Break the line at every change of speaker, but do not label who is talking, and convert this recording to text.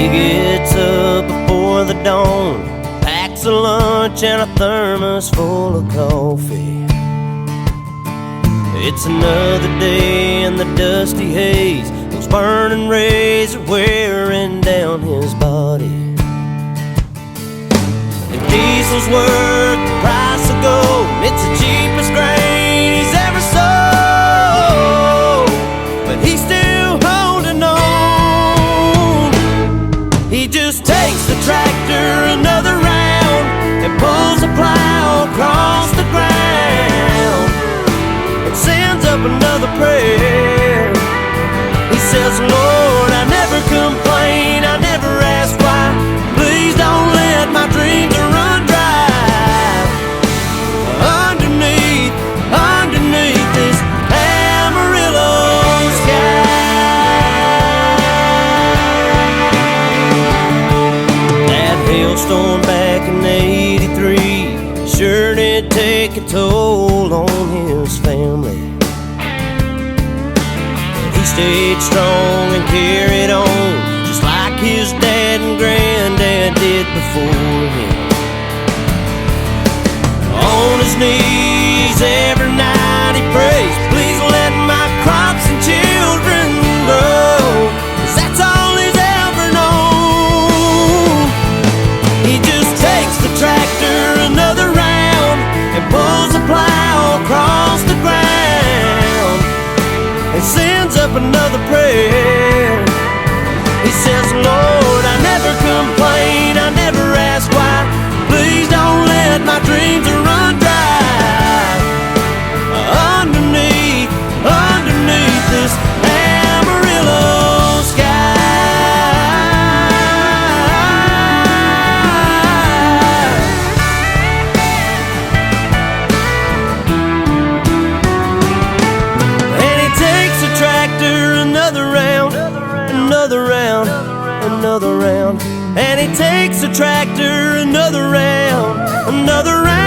He gets up before the dawn, packs a lunch and a thermos full of coffee. It's another day in the dusty haze. Those burning rays are wearing down his body. If diesel's worth the price of gold, it's the cheapest grain he's ever sold, but he's still holding on. He just takes the tractor another round and pulls the plow across the ground and sends up another prayer. He says, Lord, I never complain, I never ask why. Please don't let my dreams run dry. Underneath this Amarillo sky. That hailstorm back in '83 sure did take a toll on his family. He stayed strong and carried on, just like his dad and granddad did before him. On his knees every night he prays, please let my crops and children grow, 'cause that's all he's ever known. He just takes the tractor another round and pulls the plow across the ground and sends up another prayer. He says, Lord, I never complain, I never ask why. Please don't let my dreams run dry. Underneath this Amarillo another round, and he takes the tractor another round, another round.